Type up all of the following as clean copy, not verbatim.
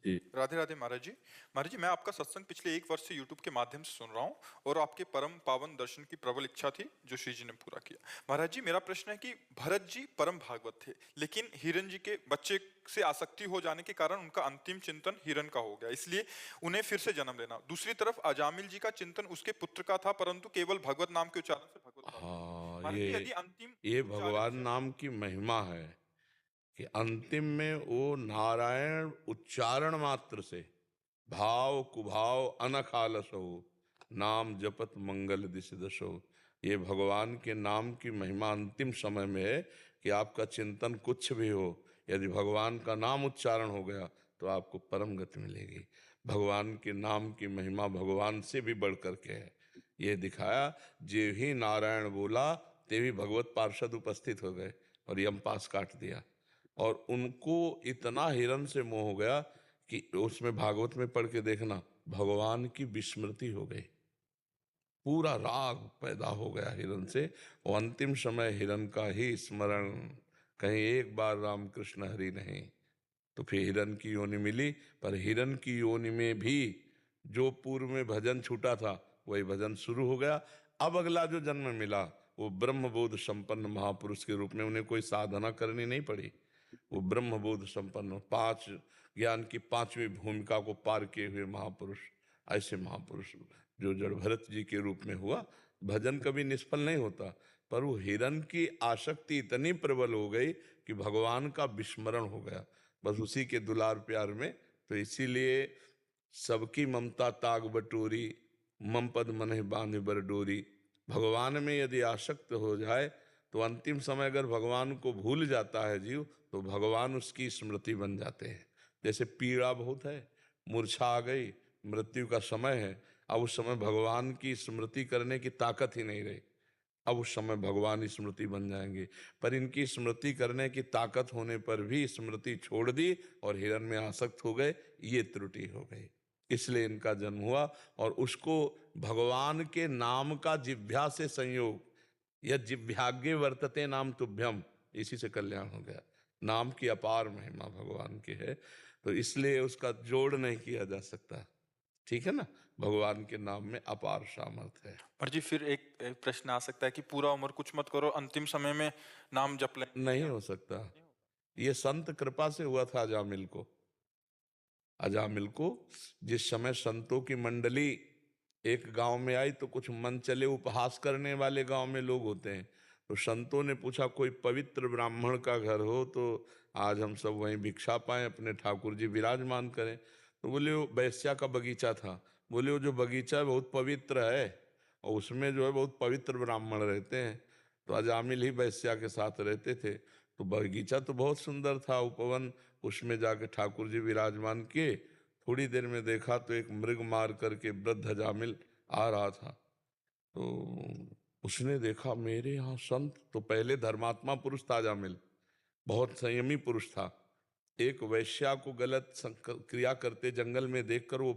जी। राधे राधे महाराज जी। महाराज जी, मैं आपका सत्संग पिछले एक वर्ष से यूट्यूब के माध्यम से सुन रहा हूँ और आपके परम पावन दर्शन की प्रबल इच्छा थी जो श्री जी ने पूरा किया। महाराज जी, मेरा प्रश्न है कि भरत जी परम भागवत थे, लेकिन हिरण जी के बच्चे से आसक्ति हो जाने के कारण उनका अंतिम चिंतन हिरण का हो गया, इसलिए उन्हें फिर से जन्म लेना। दूसरी तरफ अजामिल जी का चिंतन उसके पुत्र का था, परंतु केवल भगवत नाम के उच्चारण से भगवत प्राप्त हुआ। हाँ, महाराज जी, ये यदि अंतिम ये उच्चारण भगवान से नाम की महिमा है कि अंतिम में वो नारायण उच्चारण मात्र से भाव कुभाव अनख आलस हो, नाम जपत मंगल दिस दशो। ये भगवान के नाम की महिमा अंतिम समय में है कि आपका चिंतन कुछ भी हो, यदि भगवान का नाम उच्चारण हो गया तो आपको परम गति मिलेगी। भगवान के नाम की महिमा भगवान से भी बढ़ करके है। ये दिखाया, जे ही नारायण बोला ते भी भगवत पार्षद उपस्थित हो गए और यम पास काट दिया। और उनको इतना हिरण से मोह हो गया कि उसमें भागवत में पढ़ के देखना, भगवान की विस्मृति हो गई, पूरा राग पैदा हो गया हिरण से। और अंतिम समय हिरण का ही स्मरण, कहीं एक बार राम कृष्ण हरि नहीं, तो फिर हिरण की योनि मिली। पर हिरण की योनि में भी जो पूर्व में भजन छूटा था वही भजन शुरू हो गया। अब अगला जो जन्म मिला वो ब्रह्मबोध संपन्न महापुरुष के रूप में, उन्हें कोई साधना करनी नहीं पड़ी। वो ब्रह्मबोध संपन्न, पांच ज्ञान की पांचवी भूमिका को पार किए हुए महापुरुष, ऐसे महापुरुष जो जड़ भरत जी के रूप में हुआ। भजन कभी निष्फल नहीं होता, पर वो हिरण की आसक्ति इतनी प्रबल हो गई कि भगवान का विस्मरण हो गया बस उसी के दुलार प्यार में। तो इसीलिए सबकी ममता ताग बटोरी, मम पद मनहि बांधि बर डोरी। भगवान में यदि आसक्त हो जाए तो अंतिम समय अगर भगवान को भूल जाता है जीव, तो भगवान उसकी स्मृति बन जाते हैं। जैसे पीड़ा बहुत है, मूर्छा आ गई, मृत्यु का समय है, अब उस समय भगवान की स्मृति करने की ताकत ही नहीं रही, अब उस समय भगवान स्मृति बन जाएंगे। पर इनकी स्मृति करने की ताकत होने पर भी स्मृति छोड़ दी और हिरण में आसक्त हो गए, ये त्रुटि हो गई, इसलिए इनका जन्म हुआ। और उसको भगवान के नाम का जिह्वा से संयोग, यह जिह्वाग्ये वर्तते नाम तुभ्यम, इसी से कल्याण हो गया। नाम की अपार महिमा भगवान की है, तो इसलिए उसका जोड़ नहीं किया जा सकता। ठीक है ना, भगवान के नाम में अपार सामर्थ्य है। महाराज जी, फिर एक प्रश्न आ सकता है कि पूरा उम्र कुछ मत करो, अंतिम समय में नाम जप लेंगे नहीं या हो सकता। ये संत कृपा से हुआ था अजामिल को। अजामिल को जिस समय संतों की मंडली एक गांव में आई, तो कुछ मन चले उपहास करने वाले गांव में लोग होते हैं, तो संतों ने पूछा कोई पवित्र ब्राह्मण का घर हो तो आज हम सब वहीं भिक्षा पाएं, अपने ठाकुर जी विराजमान करें। तो बोले वो वैश्या का बगीचा था। बोले वो जो बगीचा है बहुत पवित्र है और उसमें जो है बहुत पवित्र ब्राह्मण रहते हैं। तो अजामिल ही वैश्या के साथ रहते थे। तो बगीचा तो बहुत सुंदर था, उपवन, उसमें जाके ठाकुर जी विराजमान किए। थोड़ी देर में देखा तो एक मृग मार करके वृद्ध अजामिल आ रहा था। तो उसने देखा मेरे यहाँ संत, तो पहले धर्मात्मा पुरुष था अजामिल, बहुत संयमी पुरुष था। एक वैश्या को गलत क्रिया करते जंगल में देखकर वो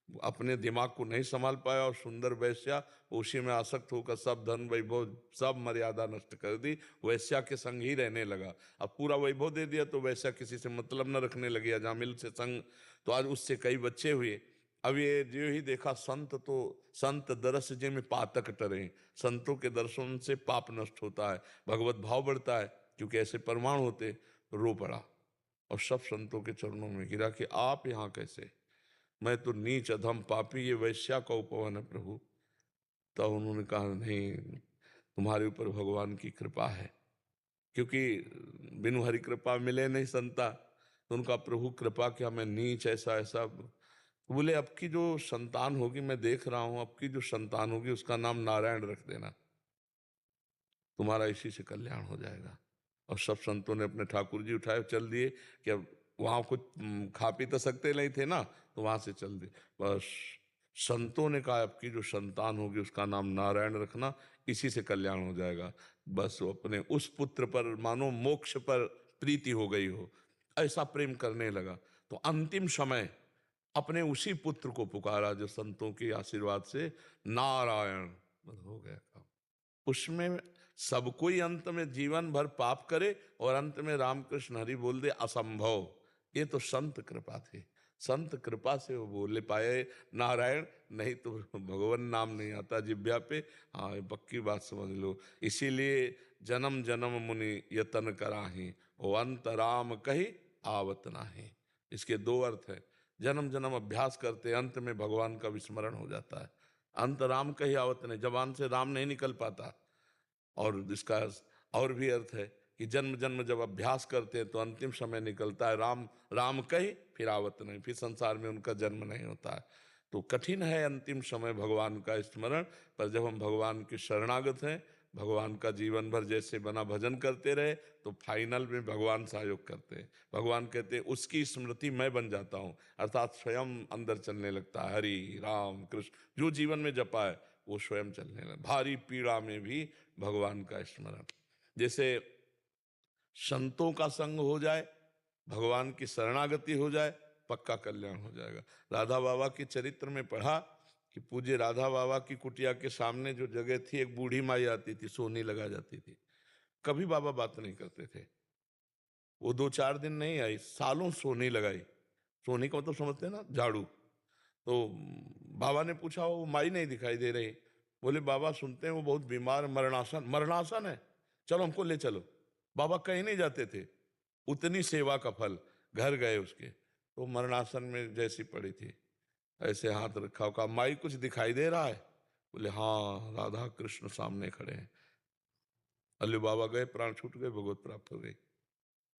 अपने दिमाग को नहीं संभाल पाया और सुंदर वैश्या, उसी में आसक्त होकर सब धन वैभव सब मर्यादा नष्ट कर दी, वैश्या के संग ही रहने लगा। अब पूरा वैभव दे दिया तो वैश्या किसी से मतलब न रखने लगी, अजामिल से संग। तो आज उससे कई बच्चे हुए। अब ये जो ही देखा संत, तो संत दरस जे में पातक टरे, संतों के दर्शन से पाप नष्ट होता है, भगवत भाव बढ़ता है, क्योंकि ऐसे प्रमाण होते। रो पड़ा और सब संतों के चरणों में गिरा कि आप यहाँ कैसे, मैं तो नीच अधम पापी, ये वैश्या का उपवन है प्रभु। तब उन्होंने कहा नहीं, तुम्हारे ऊपर भगवान की कृपा है, क्योंकि बिनु हरि कृपा मिले नहीं संता। तो उनका प्रभु कृपा किया, मैं नीच ऐसा ऐसा। तो बोले अब की जो संतान होगी, मैं देख रहा हूं, अब की जो संतान होगी उसका नाम नारायण रख देना, तुम्हारा इसी से कल्याण हो जाएगा। और सब संतों ने अपने ठाकुर जी उठाए चल दिए कि अब वहां कुछ खा पी तो सकते नहीं थे ना, तो वहां से चल दिए। बस संतों ने कहा अब की जो संतान होगी उसका नाम नारायण रखना, इसी से कल्याण हो जाएगा। बस वो अपने उस पुत्र पर मानो मोक्ष पर प्रीति हो गई हो, ऐसा प्रेम करने लगा। तो अंतिम समय अपने उसी पुत्र को पुकारा जो संतों के आशीर्वाद से नारायण, बस हो गया काम। उसमें सब कोई अंत में जीवन भर पाप करे और अंत में रामकृष्ण हरि बोल दे, असंभव। ये तो संत कृपा थी। संत कृपा से वो बोले पाए नारायण, नहीं तो भगवान नाम नहीं आता जिब्या पे। हाँ, ये पक्की बात समझ लो। इसीलिए जन्म जन्म मुनि यतन कराही, ओ अंत राम कही आवत नाही। इसके दो अर्थ है। जन्म जन्म अभ्यास करते, अंत में भगवान का विस्मरण हो जाता है। अंत राम कही आवत नहीं, जबान से राम नहीं निकल पाता। और इसका और भी अर्थ है कि जन्म जन्म जब अभ्यास करते हैं तो अंतिम समय निकलता है राम राम कही फिर आवत नहीं, फिर संसार में उनका जन्म नहीं होता है। तो कठिन है अंतिम समय भगवान का स्मरण, पर जब हम भगवान के शरणागत हैं, भगवान का जीवन भर जैसे बना भजन करते रहे, तो फाइनल में भगवान सहयोग करते हैं। भगवान कहते हैं उसकी स्मृति मैं बन जाता हूँ, अर्थात स्वयं अंदर चलने लगता है। हरि राम कृष्ण जो जीवन में जपा है वो स्वयं चलने लगा। भारी पीड़ा में भी भगवान का स्मरण। जैसे संतों का संग हो जाए, भगवान की शरणागति हो जाए, पक्का कल्याण हो जाएगा। राधा बाबा के चरित्र में पढ़ा कि पूज्य राधा बाबा की कुटिया के सामने जो जगह थी, एक बूढ़ी माई आती थी, सोनी लगा जाती थी। कभी बाबा बात नहीं करते थे। वो 2-4 दिन नहीं आई, सालों सोनी लगाई। सोनी का मतलब समझते हैं ना, झाड़ू। तो बाबा ने पूछा, वो माई नहीं दिखाई दे रही। बोले बाबा सुनते हैं वो बहुत बीमार, मरणासन। मरणासन है, चलो हमको ले चलो। बाबा कहीं नहीं जाते थे, उतनी सेवा का फल। घर गए उसके, तो मरणासन में जैसी पड़ी थी, ऐसे हाथ रखा, कहा माई कुछ दिखाई दे रहा है? बोले हाँ, राधा कृष्ण सामने खड़े हैं। अल्लू बाबा गए, प्राण छूट गए, भगवत प्राप्त हो गई।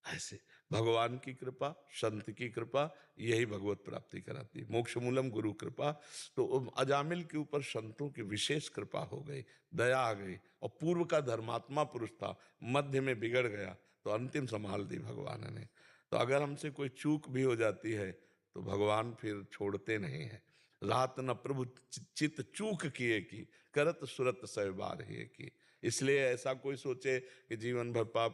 ऐसे भगवान की कृपा, संत की कृपा, यही भगवत प्राप्ति कराती है। मोक्ष मूलम गुरु कृपा। तो अजामिल के ऊपर संतों की विशेष कृपा हो गई, दया आ गई। और पूर्व का धर्मात्मा पुरुष था, मध्य में बिगड़ गया, तो अंतिम संभाल दी भगवान ने। तो अगर हमसे कोई चूक भी हो जाती है तो भगवान फिर छोड़ते नहीं है। रात न प्रभु चित चूक किए की, करत सुरत सह बार ही की। इसलिए ऐसा कोई सोचे कि जीवन भर पाप